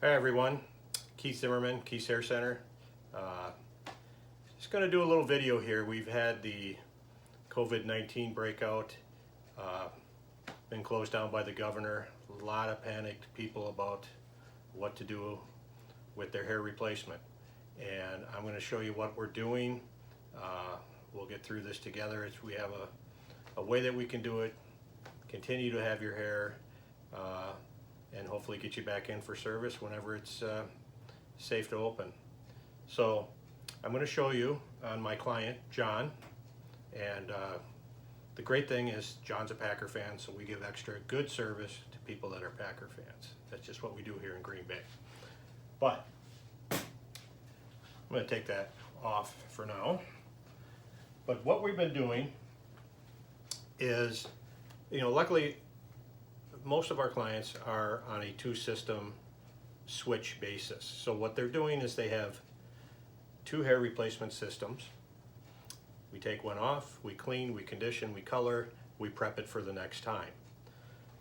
Hi everyone, Keith Zimmerman, Keith's Haircenter. Just going to do a little video here. We've had the COVID-19 breakout, been closed down by the governor. A lot of panicked people about what to do with their hair replacement. And I'm going to show you what we're doing. We'll get through this together. We have a way that we can do it, continue to have your hair, and hopefully get you back in for service whenever it's safe to open. So I'm going to show you on my client, John, and the great thing is John's a Packer fan, so we give extra good service to people that are Packer fans. That's just what we do here in Green Bay. But I'm going to take that off for now. But what we've been doing is, luckily most of our clients are on a two-system switch basis. So what they're doing is they have two hair replacement systems. We take one off, we clean, we condition, we color, we prep it for the next time.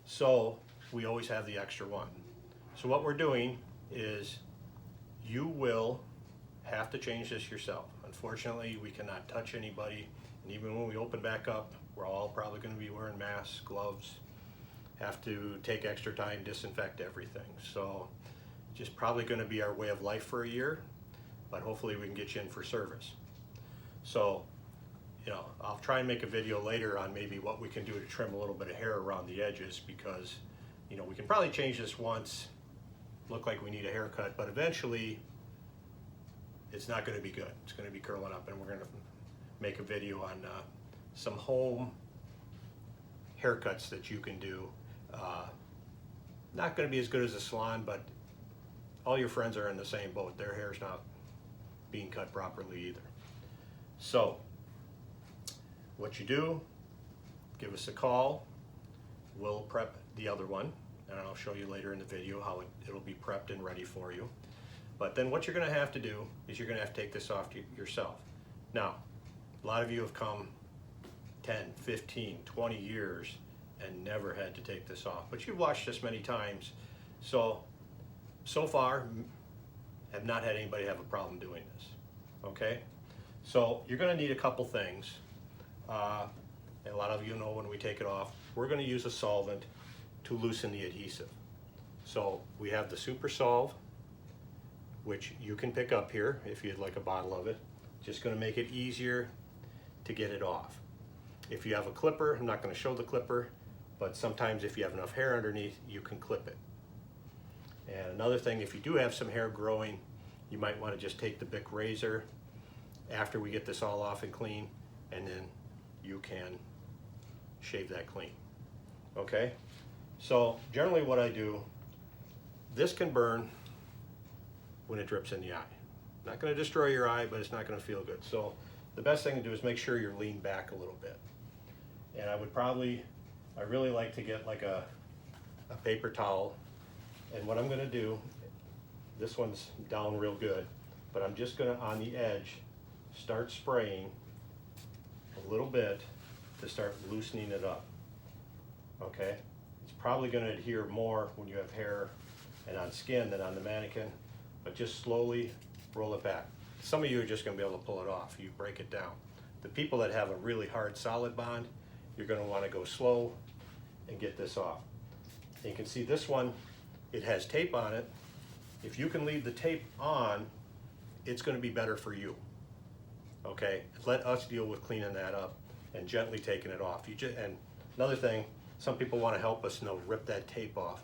So we always have the extra one. So what we're doing is you will have to change this yourself. Unfortunately, we cannot touch anybody, and even when we open back up, we're all probably going to be wearing masks, gloves, have to take extra time, disinfect everything. So just probably going to be our way of life for a year, but hopefully we can get you in for service. So, I'll try and make a video later on maybe what we can do to trim a little bit of hair around the edges, because, we can probably change this once, look like we need a haircut, but eventually it's not going to be good. It's going to be curling up, and we're going to make a video on some home haircuts that you can do. Not going to be as good as a salon, but all your friends are in the same boat. Their hair's not being cut properly either. So what you do, give us a call. We'll prep the other one, and I'll show you later in the video how it'll be prepped and ready for you. But then what you're going to have to do is you're going to have to take this off yourself. Now, a lot of you have come 10, 15, 20 years and never had to take this off, but you've watched this many times, so far have not had anybody have a problem doing this. Okay, so you're going to need a couple things, and a lot of you know when we take it off, we're going to use a solvent to loosen the adhesive. So we have the Super Solve, which you can pick up here if you'd like a bottle of it. Just going to make it easier to get it off. If you have a clipper, I'm not going to show the clipper, but sometimes if you have enough hair underneath, you can clip it. And another thing, if you do have some hair growing, you might want to just take the Bic razor after we get this all off and clean, and then you can shave that clean. Okay? So generally what I do, this can burn when it drips in the eye. Not going to destroy your eye, but it's not going to feel good. So the best thing to do is make sure you're leaned back a little bit. And I really like to get like a paper towel. And what I'm going to do, this one's down real good, but I'm just going to, on the edge, start spraying a little bit to start loosening it up. Okay? It's probably going to adhere more when you have hair and on skin than on the mannequin, but just slowly roll it back. Some of you are just going to be able to pull it off. You break it down. The people that have a really hard solid bond, you're going to want to go slow and get this off. And you can see this one, it has tape on it. If you can leave the tape on, it's going to be better for you. Okay? Let us deal with cleaning that up and gently taking it off. And another thing, some people want to help us rip that tape off.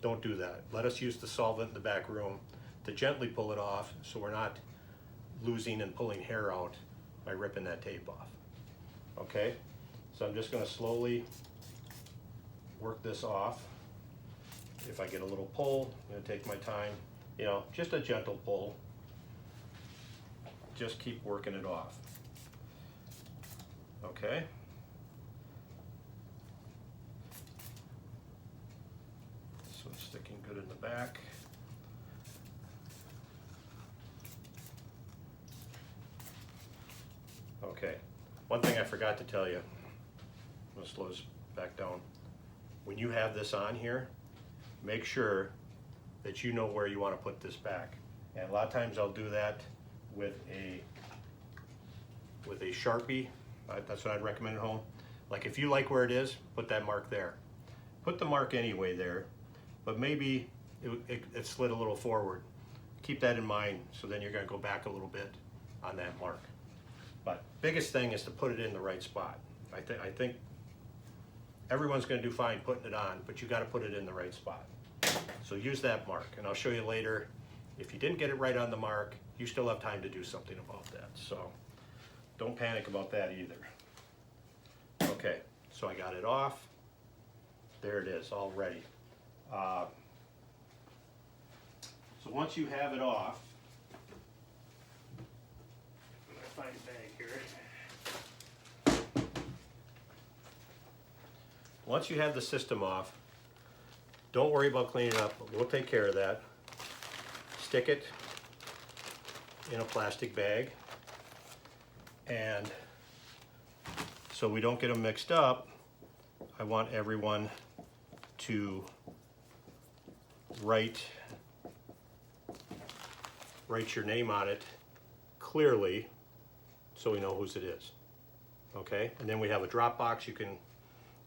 Don't do that. Let us use the solvent in the back room to gently pull it off, so we're not losing and pulling hair out by ripping that tape off. Okay? So I'm just going to slowly work this off. If I get a little pull, I'm going to take my time, just a gentle pull. Just keep working it off. Okay? This one's sticking good in the back. Okay, one thing I forgot to tell you, I'm going to slow this back down. When you have this on here, make sure that you know where you want to put this back. And a lot of times I'll do that with a Sharpie. That's what I'd recommend at home. Like if you like where it is, put that mark there. Put the mark anyway there, but maybe it slid a little forward. Keep that in mind, so then you're going to go back a little bit on that mark. But biggest thing is to put it in the right spot. I think everyone's going to do fine putting it on, but you got to put it in the right spot. So use that mark, and I'll show you later. If you didn't get it right on the mark, you still have time to do something about that. So don't panic about that either. Okay, so I got it off. There it is, all ready. So once you have it off, I'm gonna find a bag here. Once you have the system off, don't worry about cleaning up. We'll take care of that. Stick it in a plastic bag, and so we don't get them mixed up, I want everyone to write your name on it clearly so we know whose it is. Okay, and then we have a drop box. You can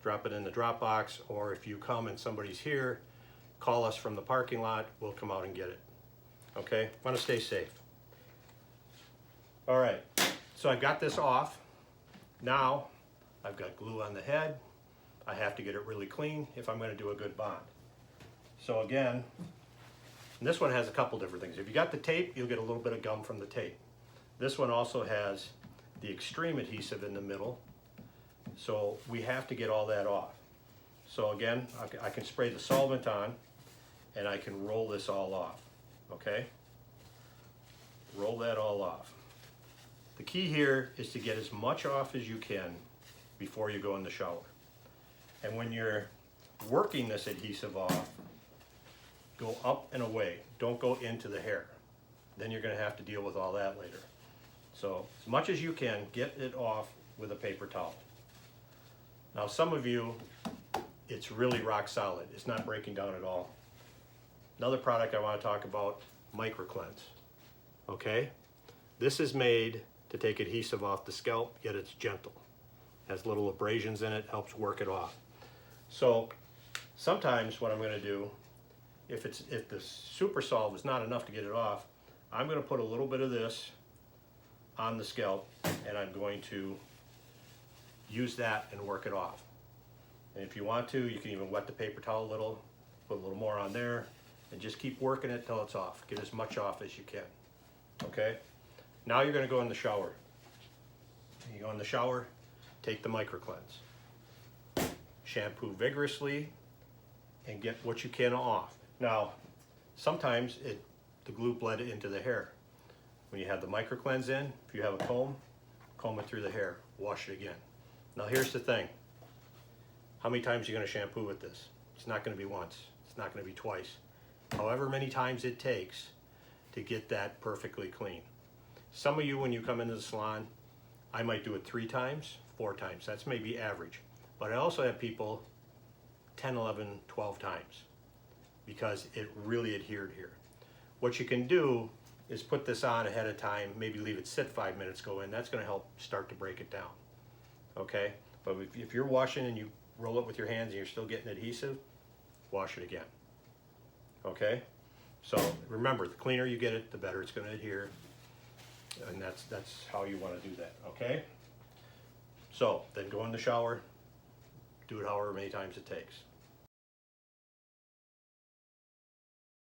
drop it in the drop box, or if you come and somebody's here, call us from the parking lot, we'll come out and get it. Okay, want to stay safe. All right, so I've got this off. Now I've got glue on the head. I have to get it really clean if I'm going to do a good bond. So again, and this one has a couple different things. If you got the tape, you'll get a little bit of gum from the tape. This one also has the extreme adhesive in the middle, so we have to get all that off. So again, I can spray the solvent on, and I can roll this all off, okay? Roll that all off. The key here is to get as much off as you can before you go in the shower. And when you're working this adhesive off, go up and away. Don't go into the hair. Then you're going to have to deal with all that later. So as much as you can, get it off with a paper towel. Now some of you, it's really rock solid. It's not breaking down at all. Another product I want to talk about, Micro Cleanse. Okay? This is made to take adhesive off the scalp, yet it's gentle. Has little abrasions in it, helps work it off. So sometimes what I'm going to do, if the Super Solve is not enough to get it off, I'm going to put a little bit of this on the scalp, and I'm going to use that and work it off. And if you want to, you can even wet the paper towel a little, put a little more on there, and just keep working it till it's off. Get as much off as you can. Okay? Now you're going to go in the shower. You go in the shower, take the Micro Cleanse. Shampoo vigorously and get what you can off. Now, sometimes the glue bled into the hair. When you have the Micro Cleanse in, if you have a comb it through the hair, wash it again. Now here's the thing. How many times are you going to shampoo with this? It's not going to be once. It's not going to be twice. However many times it takes to get that perfectly clean. Some of you, when you come into the salon, I might do it 3 times, 4 times. That's maybe average. But I also have people 10, 11, 12 times because it really adhered here. What you can do is put this on ahead of time, maybe leave it sit 5 minutes, go in. That's going to help start to break it down. Okay? But if you're washing and you roll it with your hands and you're still getting adhesive, wash it again. Okay? So remember, the cleaner you get it, the better it's going to adhere. And that's how you want to do that. Okay? So then go in the shower, do it however many times it takes.